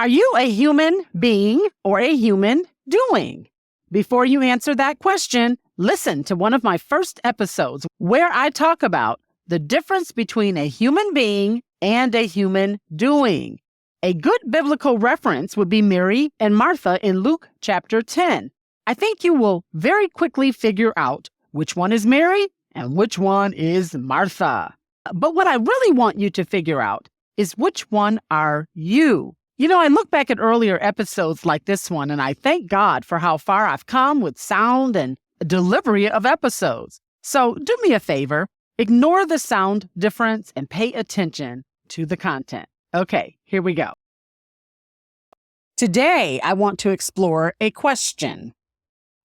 Are you a human being or a human doing? Before you answer that question, listen to one of my first episodes where I talk about the difference between a human being and a human doing. A good biblical reference would be Mary and Martha in Luke chapter 10. I think you will very quickly figure out which one is Mary and which one is Martha. But what I really want you to figure out is which one are you? You know, I look back at earlier episodes like this one, and I thank God for how far I've come with sound and delivery of episodes. So do me a favor, ignore the sound difference and pay attention to the content. Okay, here we go. Today, I want to explore a question,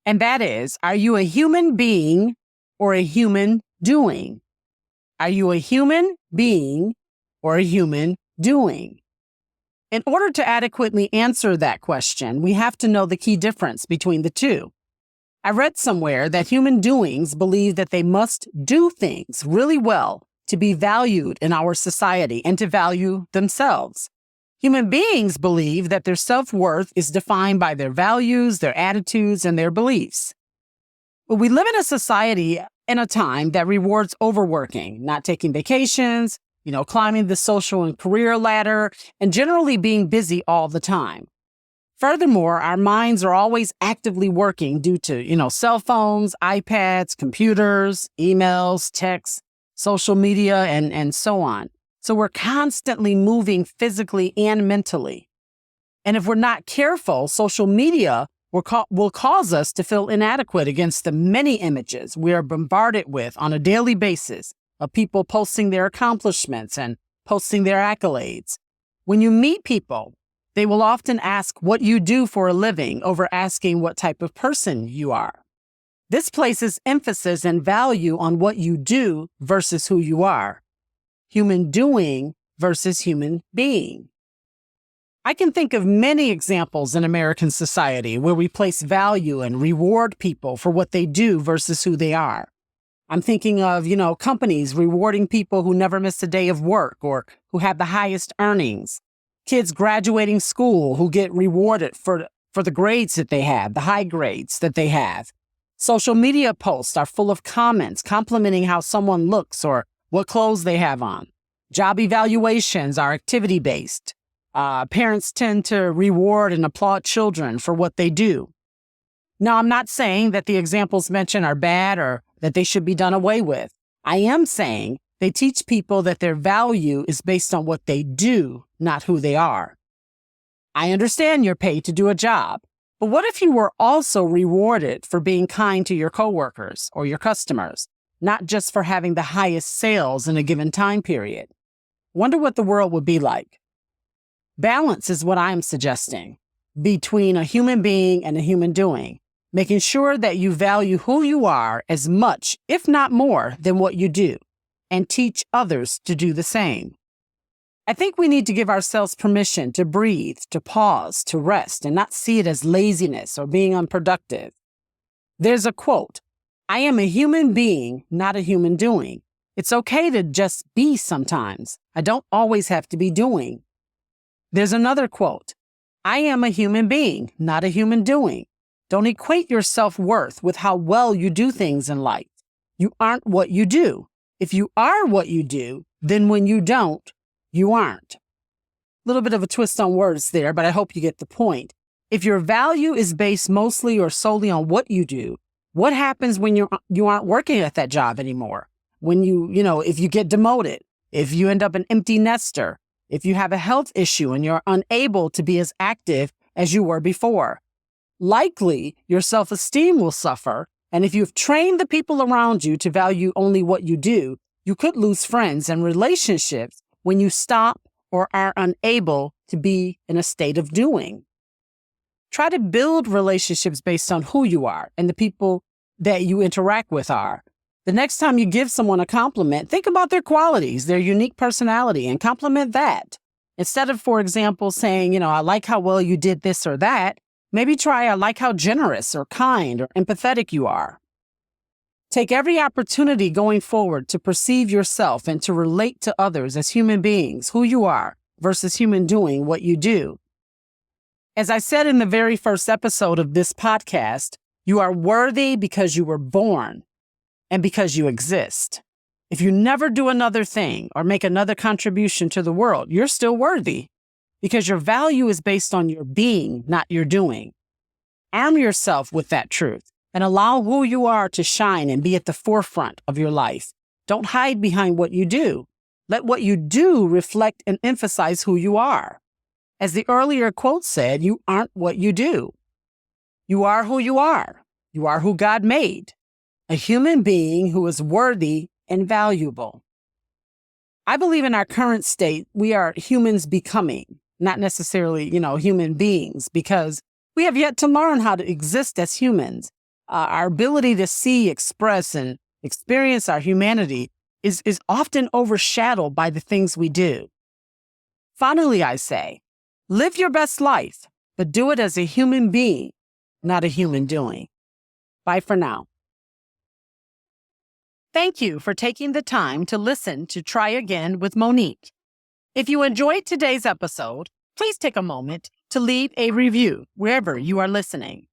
and that is, are you a human being or a human doing? Are you a human being or a human doing? In order to adequately answer that question, we have to know the key difference between the two. I read somewhere that human doings believe that they must do things really well to be valued in our society and to value themselves. Human beings believe that their self-worth is defined by their values, their attitudes, and their beliefs. But we live in a society in a time that rewards overworking, not taking vacations, climbing the social and career ladder, and generally being busy all the time. Furthermore, our minds are always actively working due to, cell phones, iPads, computers, emails, texts, social media, and so on. So we're constantly moving physically and mentally. And if we're not careful, social media will cause us to feel inadequate against the many images we are bombarded with on a daily basis of people posting their accomplishments and posting their accolades. When you meet people, they will often ask what you do for a living over asking what type of person you are. This places emphasis and value on what you do versus who you are. Human doing versus human being. I can think of many examples in American society where we place value and reward people for what they do versus who they are. I'm thinking of, companies rewarding people who never miss a day of work or who have the highest earnings. Kids graduating school who get rewarded for the grades that they have, the high grades that they have. Social media posts are full of comments complimenting how someone looks or what clothes they have on. Job evaluations are activity-based. Parents tend to reward and applaud children for what they do. Now, I'm not saying that the examples mentioned are bad or that they should be done away with. I am saying they teach people that their value is based on what they do, not who they are. I understand you're paid to do a job, but what if you were also rewarded for being kind to your coworkers or your customers, not just for having the highest sales in a given time period? Wonder what the world would be like. Balance is what I'm suggesting between a human being and a human doing, making sure that you value who you are as much, if not more, than what you do, and teach others to do the same. I think we need to give ourselves permission to breathe, to pause, to rest, and not see it as laziness or being unproductive. There's a quote, "I am a human being, not a human doing." It's okay to just be sometimes. I don't always have to be doing. There's another quote, "I am a human being, not a human doing." Don't equate your self-worth with how well you do things in life. You aren't what you do. If you are what you do, then when you don't, you aren't. A little bit of a twist on words there, but I hope you get the point. If your value is based mostly or solely on what you do, what happens when you aren't working at that job anymore? When if you get demoted, if you end up an empty nester, if you have a health issue and you're unable to be as active as you were before. Likely, your self-esteem will suffer, and if you've trained the people around you to value only what you do, you could lose friends and relationships when you stop or are unable to be in a state of doing. Try to build relationships based on who you are and the people that you interact with are. The next time you give someone a compliment, think about their qualities, their unique personality, and compliment that. Instead of, for example, saying, I like how well you did this or that, maybe try, I like how generous or kind or empathetic you are. Take every opportunity going forward to perceive yourself and to relate to others as human beings, who you are, versus human doing what you do. As I said in the very first episode of this podcast, you are worthy because you were born and because you exist. If you never do another thing or make another contribution to the world, you're still worthy because your value is based on your being, not your doing. Arm yourself with that truth and allow who you are to shine and be at the forefront of your life. Don't hide behind what you do. Let what you do reflect and emphasize who you are. As the earlier quote said, you aren't what you do. You are who you are. You are who God made, a human being who is worthy and valuable. I believe in our current state, we are humans becoming, not necessarily, human beings, because we have yet to learn how to exist as humans. Our ability to see, express, and experience our humanity is often overshadowed by the things we do. Finally, I say, live your best life, but do it as a human being, not a human doing. Bye for now. Thank you for taking the time to listen to Try Again with Monique. If you enjoyed today's episode, please take a moment to leave a review wherever you are listening.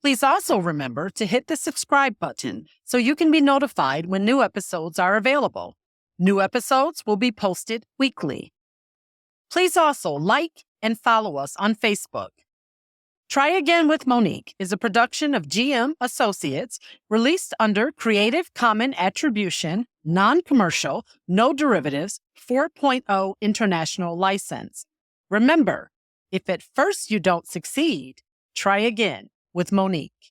Please also remember to hit the subscribe button so you can be notified when new episodes are available. New episodes will be posted weekly. Please also like and follow us on Facebook. Try Again with Monique is a production of GM Associates released under Creative Commons Attribution, Non-Commercial, No Derivatives 4.0 International License. Remember, if at first you don't succeed, try again with Monique.